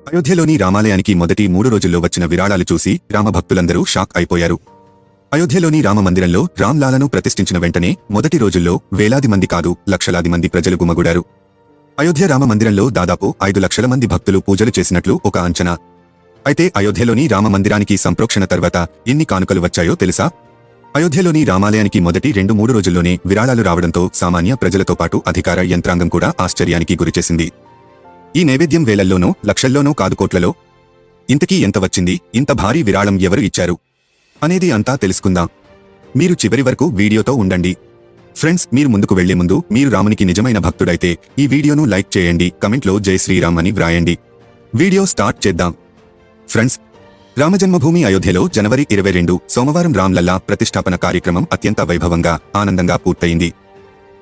అయోధ్యలోని రామాలయానికి మొదటి 3 రోజుల్లో వచ్చిన విరాళాలు చూసి రామభక్తులందరూ షాక్ అయిపోయారు. అయోధ్యలోని రామమందిరంలో రామ్లాలను ప్రతిష్ఠించిన వెంటనే మొదటి రోజుల్లో వేలాది మంది కాదు లక్షలాది మంది ప్రజలు గుమగూడారు. అయోధ్య రామమందిరంలో దాదాపు 5 లక్షల మంది భక్తులు పూజలు చేసినట్లు ఒక అంచనా. అయితే అయోధ్యలోని రామమందిరానికి సంప్రోక్షణ తర్వాత ఎన్ని కానుకలు వచ్చాయో తెలుసా? అయోధ్యలోని రామాలయానికి మొదటి 2-3 రోజుల్లోనే విరాళాలు రావడంతో సామాన్య ప్రజలతో పాటు అధికార యంత్రాంగం కూడా ఆశ్చర్యానికి గురిచేసింది. ఈ నైవేద్యం వేలల్లోనో లక్షల్లోనో కాదు కోట్లలో. ఇంతకీ ఎంత వచ్చింది, ఇంత భారీ విరాళం ఎవరు ఇచ్చారు అనేది అంతా తెలుసుకుందాం. మీరు చివరి వరకు వీడియోతో ఉండండి. ఫ్రెండ్స్, మీరు ముందుకు వెళ్లే ముందు మీరు రామునికి నిజమైన భక్తుడైతే ఈ వీడియోను లైక్ చేయండి, కమెంట్లో జై శ్రీరామ్ అని వ్రాయండి. వీడియో స్టార్ట్ చేద్దాం. ఫ్రెండ్స్, రామజన్మభూమి అయోధ్యలో జనవరి 22 సోమవారం రామ్లల్లా ప్రతిష్టాపన కార్యక్రమం అత్యంత వైభవంగా ఆనందంగా పూర్తయింది.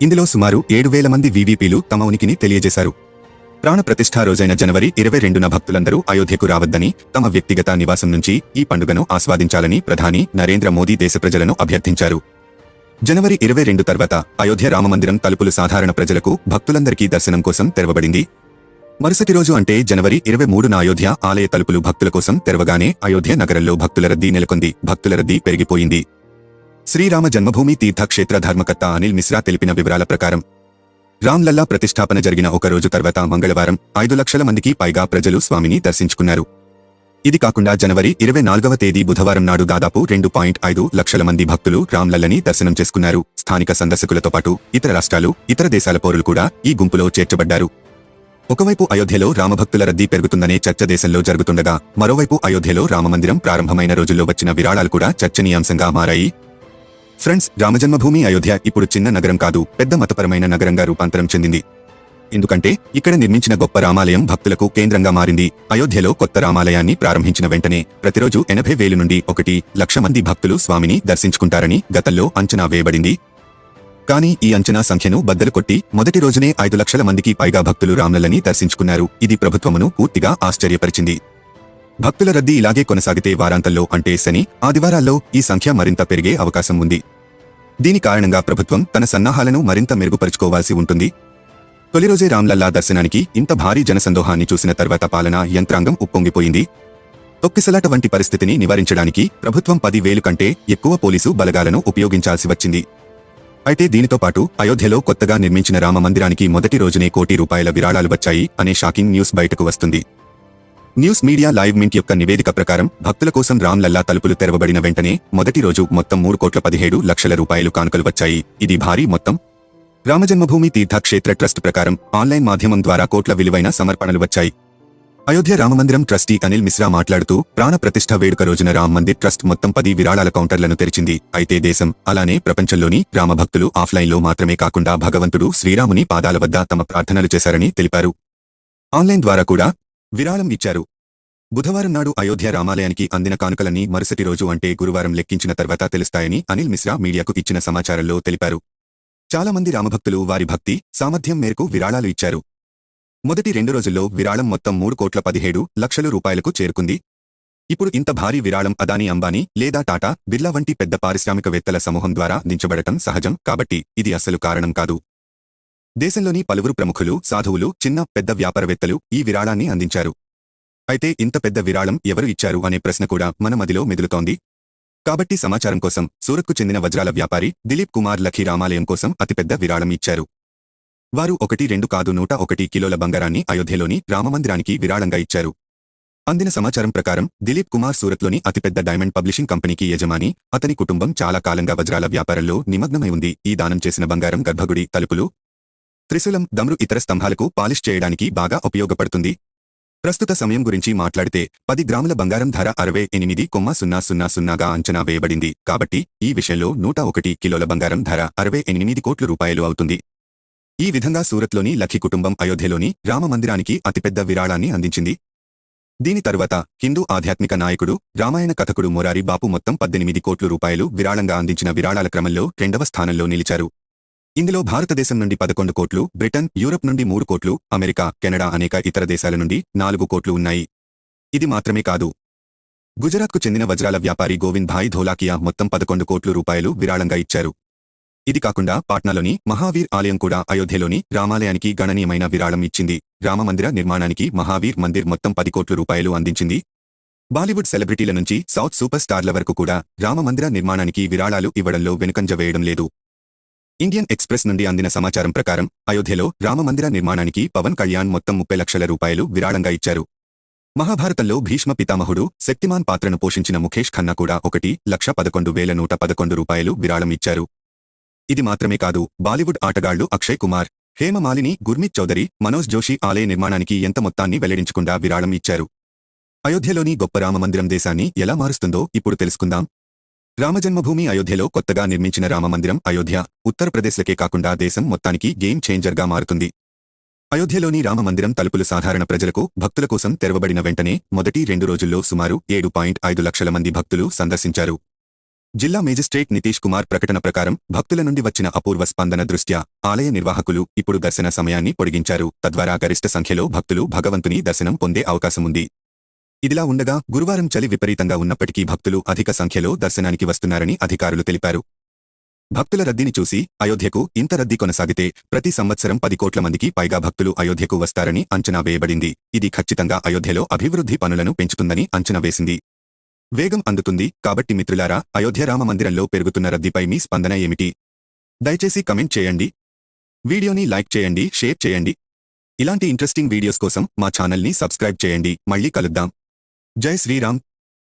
ఇందులో సుమారు 7,000 మంది వీవీపీలు తమ ఉనికిని తెలియజేశారు. ప్రాణ ప్రతిష్ఠా రోజైన జనవరి 22న భక్తులందరూ అయోధ్యకు రావద్దని, తమ వ్యక్తిగత నివాసం నుంచి ఈ పండుగను ఆస్వాదించాలని ప్రధాని నరేంద్ర మోదీ దేశ ప్రజలను అభ్యర్థించారు. జనవరి 22 తర్వాత అయోధ్య రామమందిరం తలుపులు సాధారణ ప్రజలకు, భక్తులందరికీ దర్శనం కోసం తెరవబడింది. మరుసటి రోజు అంటే జనవరి 23న అయోధ్య ఆలయ తలుపులు భక్తుల కోసం తెరవగానే అయోధ్య నగరంలో భక్తుల రద్దీ నెలకొంది. భక్తుల రద్దీ పెరిగిపోయింది. శ్రీరామ జన్మభూమి తీర్థక్షేత్ర ధర్మకర్త అనిల్ మిశ్రా తెలిపిన వివరాల ప్రకారం రామ్లల్లా ప్రతిష్టాపన జరిగిన ఒక రోజు తర్వాత మంగళవారం 5 లక్షల మందికి పైగా ప్రజలు స్వామిని దర్శించుకున్నారు. ఇది కాకుండా జనవరి 24వ తేదీ బుధవారం నాడు దాదాపు 2.5 లక్షల మంది భక్తులు రామ్లల్లని దర్శనం చేసుకున్నారు. స్థానిక సందర్శకులతో పాటు ఇతర రాష్ట్రాలు, ఇతర దేశాల పౌరులు కూడా ఈ గుంపులో చేర్చబడ్డారు. ఒకవైపు అయోధ్యలో రామభక్తుల రద్దీ పెరుగుతుందనే చర్చ దేశంలో జరుగుతుండగా, మరోవైపు అయోధ్యలో రామమందిరం ప్రారంభమైన రోజుల్లో వచ్చిన విరాళాలు కూడా చర్చనీయాంశంగా మారాయి. ఫ్రెండ్స్, రామజన్మభూమి అయోధ్య ఇప్పుడు చిన్న నగరం కాదు, పెద్ద మతపరమైన నగరంగా రూపాంతరం చెందింది. ఎందుకంటే ఇక్కడ నిర్మించిన గొప్ప రామాలయం భక్తులకు కేంద్రంగా మారింది. అయోధ్యలో కొత్త రామాలయాన్ని ప్రారంభించిన వెంటనే ప్రతిరోజు 80,000 నుండి 1 లక్ష మంది భక్తులు స్వామిని దర్శించుకుంటారని గతంలో అంచనా వేయబడింది. కానీ ఈ అంచనా సంఖ్యను బద్దలు కొట్టి మొదటి రోజునే 5 లక్షల మందికి పైగా భక్తులు రామ్లల్లని దర్శించుకున్నారు. ఇది ప్రభుత్వమును పూర్తిగా ఆశ్చర్యపరిచింది. భక్తుల రద్దీ ఇలాగే కొనసాగితే వారాంతంలో అంటే శని, ఆదివారాల్లో ఈ సంఖ్య మరింత పెరిగే అవకాశం ఉంది. దీని కారణంగా ప్రభుత్వం తన సన్నాహాలను మరింత మెరుగుపరుచుకోవాల్సి ఉంటుంది. తొలి రోజే రామ్లల్లా దర్శనానికి ఇంత భారీ జనసందోహాన్ని చూసిన తర్వాత పాలనా యంత్రాంగం ఉప్పొంగిపోయింది. తొక్కిసలాట వంటి పరిస్థితిని నివారించడానికి ప్రభుత్వం 10,000 కంటే ఎక్కువ పోలీసు బలగాలను ఉపయోగించాల్సి వచ్చింది. అయితే దీనితో పాటు అయోధ్యలో కొత్తగా నిర్మించిన రామ మందిరానికి మొదటి రోజునే ₹1 కోటి విరాళాలు వచ్చాయి అనే షాకింగ్ న్యూస్ బయటకు వస్తుంది. న్యూస్ మీడియా లైవ్ మింట్ యొక్క నివేదిక ప్రకారం భక్తుల కోసం రామ్లల్లా తలుపులు తెరవబడిన వెంటనే మొదటి రోజు మొత్తం ₹3,17,00,000 కానుకలు వచ్చాయి. ఇది భారీ మొత్తం. రామజన్మభూమి తీర్థక్షేత్ర ట్రస్ట్ ప్రకారం ఆన్లైన్ మాధ్యమం ద్వారా కోట్ల విలువైన సమర్పణలు వచ్చాయి. అయోధ్య రామమందిరం ట్రస్టీ అనిల్ మిశ్రా మాట్లాడుతూ, ప్రాణ ప్రతిష్ఠ వేడుక రోజున రామ్ మందిర్ ట్రస్ట్ మొత్తం 10 విరాళాల కౌంటర్లను తెరిచింది. అయితే దేశం, అలానే ప్రపంచంలోని రామభక్తులు ఆఫ్లైన్లో మాత్రమే కాకుండా భగవంతుడు శ్రీరాముని పాదాల వద్ద తమ ప్రార్థనలు చేశారని తెలిపారు. ఆన్లైన్ ద్వారా కూడా విరాళం ఇచ్చారు. బుధవారం నాడు అయోధ్య రామాలయానికి అందిన కానుకలన్నీ మరుసటి రోజు అంటే గురువారం లెక్కించిన తర్వాత తెలుస్తాయని అనిల్ మిశ్రా మీడియాకు ఇచ్చిన సమాచారంలో తెలిపారు. చాలా మంది రామభక్తులు వారి భక్తి సామర్థ్యం మేరకు విరాళాలు ఇచ్చారు. మొదటి 2 రోజుల్లో విరాళం మొత్తం ₹3,17,00,000 చేరుకుంది. ఇప్పుడు ఇంత భారీ విరాళం అదానీ అంబానీ లేదా టాటా బిర్లా వంటి పెద్ద పారిశ్రామికవేత్తల సమూహం ద్వారా అందించబడటం సహజం. కాబట్టి ఇది అస్సలు కారణం కాదు. దేశంలోని పలువురు ప్రముఖులు, సాధువులు, చిన్న పెద్ద వ్యాపారవేత్తలు ఈ విరాళాన్ని అందించారు. అయితే ఇంత పెద్ద విరాళం ఎవరు ఇచ్చారు అనే ప్రశ్న కూడా మన మదిలో మెదులుతోంది. కాబట్టి సమాచారం కోసం సూరత్కు చెందిన వజ్రాల వ్యాపారి దిలీప్ కుమార్ లఖీ రామాలయం కోసం అతిపెద్ద విరాళం ఇచ్చారు. వారు 1-2 కాదు 101 కిలోల బంగారాన్ని అయోధ్యలోని రామమందిరానికి విరాళంగా ఇచ్చారు. అందిన సమాచారం ప్రకారం దిలీప్ కుమార్ సూరత్లోని అతిపెద్ద డైమండ్ పబ్లిషింగ్ కంపెనీకి యజమాని. అతని కుటుంబం చాలా కాలంగా వజ్రాల వ్యాపారంలో నిమగ్నమై ఉంది. ఈ దానం చేసిన బంగారం గర్భగుడి తలుపులు, త్రిశూలం, దమ్రు, ఇతర స్తంభాలకు పాలిష్ చేయడానికి బాగా ఉపయోగపడుతుంది. ప్రస్తుత సమయం గురించి మాట్లాడితే 10 గ్రాముల బంగారం ధర 68,000,000గా అంచనా వేయబడింది. కాబట్టి ఈ విషయంలో 101 కిలోల బంగారం ధర ₹68 కోట్లు అవుతుంది. ఈ విధంగా సూరత్లోని లఖీ కుటుంబం అయోధ్యలోని రామమందిరానికి అతిపెద్ద విరాళాన్ని అందించింది. దీని తరువాత హిందూ ఆధ్యాత్మిక నాయకుడు, రామాయణ కథకుడు మొరారి బాపు మొత్తం ₹18 కోట్లు విరాళంగా అందించిన విరాళాల క్రమంలో 2వ స్థానంలో నిలిచారు. ఇందులో భారతదేశం నుండి 11 కోట్లు, బ్రిటన్, యూరప్ నుండి 3 కోట్లు, అమెరికా, కెనడా అనేక ఇతర దేశాల నుండి 4 కోట్లు ఉన్నాయి. ఇది మాత్రమే కాదు. గుజరాత్కు చెందిన వజ్రాల వ్యాపారి గోవింద్ భాయ్ ధోలాకియా మొత్తం ₹11 కోట్లు విరాళంగా ఇచ్చారు. ఇది కాకుండా పాట్నాలోని మహావీర్ ఆలయం కూడా అయోధ్యలోని రామాలయానికి గణనీయమైన విరాళం ఇచ్చింది. రామమందిర నిర్మాణానికి మహావీర్ మందిర్ మొత్తం 10 కోట్ల రూపాయలు అందించింది. బాలీవుడ్ సెలబ్రిటీల నుంచి సౌత్ సూపర్ స్టార్ల వరకు కూడా రామమందిర నిర్మాణానికి విరాళాలు ఇవ్వడంలో వెనుకంజ వేయడం లేదు. ఇండియన్ ఎక్స్‌ప్రెస్ నుండి అందిన సమాచారం ప్రకారం అయోధ్యలో రామమందిర నిర్మాణానికి పవన్ కళ్యాణ్ మొత్తం 30 లక్షల రూపాయలు విరాళంగా ఇచ్చారు. మహాభారతంలో భీష్మ పితామహుడు శక్తిమాన్ పాత్రను పోషించిన ముఖేష్ ఖన్నా కూడా 1,11,111 రూపాయలు విరాళం ఇచ్చారు. ఇది మాత్రమే కాదు, బాలీవుడ్ ఆటగాళ్లు అక్షయ్ కుమార్, హేమ మాలిని, గుర్మీత్ చౌదరి, మనోజ్ జోషి ఆలయ నిర్మాణానికి ఎంత మొత్తాన్ని వెల్లడించకుండా విరాళం ఇచ్చారు. అయోధ్యలోని గొప్ప రామమందిరం దేశాన్ని ఎలా మారుస్తుందో ఇప్పుడు తెలుసుకుందాం. రామజన్మభూమి అయోధ్యలో కొత్తగా నిర్మించిన రామమందిరం అయోధ్య, ఉత్తరప్రదేశ్లకే కాకుండా దేశం మొత్తానికి గేమ్ చేంజర్గా మారుతుంది. అయోధ్యలోని రామమందిరం తలుపులు సాధారణ ప్రజలకు, భక్తుల కోసం తెరవబడిన వెంటనే మొదటి 2 రోజుల్లో సుమారు 7.5 లక్షల మంది భక్తులు సందర్శించారు. జిల్లా మేజిస్ట్రేట్ నితీష్ కుమార్ ప్రకటన ప్రకారం భక్తుల నుండి వచ్చిన అపూర్వ స్పందన దృష్ట్యా ఆలయ నిర్వాహకులు ఇప్పుడు దర్శన సమయాన్ని పొడిగించారు. తద్వారా గరిష్ట సంఖ్యలో భక్తులు భగవంతుని దర్శనం పొందే అవకాశముంది. ఇదిలా ఉండగా గురువారం చలి విపరీతంగా ఉన్నప్పటికీ భక్తులు అధిక సంఖ్యలో దర్శనానికి వస్తున్నారని అధికారులు తెలిపారు. భక్తుల రద్దీని చూసి అయోధ్యకు ఇంత రద్దీ కొనసాగితే ప్రతి సంవత్సరం 10 కోట్ల మందికి పైగా భక్తులు అయోధ్యకు వస్తారని అంచనా వేయబడింది. ఇది ఖచ్చితంగా అయోధ్యలో అభివృద్ధి పనులను పెంచుతుందని అంచనా వేసింది. వేగం అందుతుంది. కాబట్టి మిత్రులారా, అయోధ్య రామమందిరంలో పెరుగుతున్న రద్దీపై మీ స్పందన ఏమిటి? దయచేసి కమెంట్ చేయండి. వీడియోని లైక్ చేయండి, షేర్ చేయండి. ఇలాంటి ఇంట్రెస్టింగ్ వీడియోస్ కోసం మా ఛానల్ని సబ్స్క్రైబ్ చేయండి. మళ్ళీ కలుద్దాం. జై శ్రీరామ్.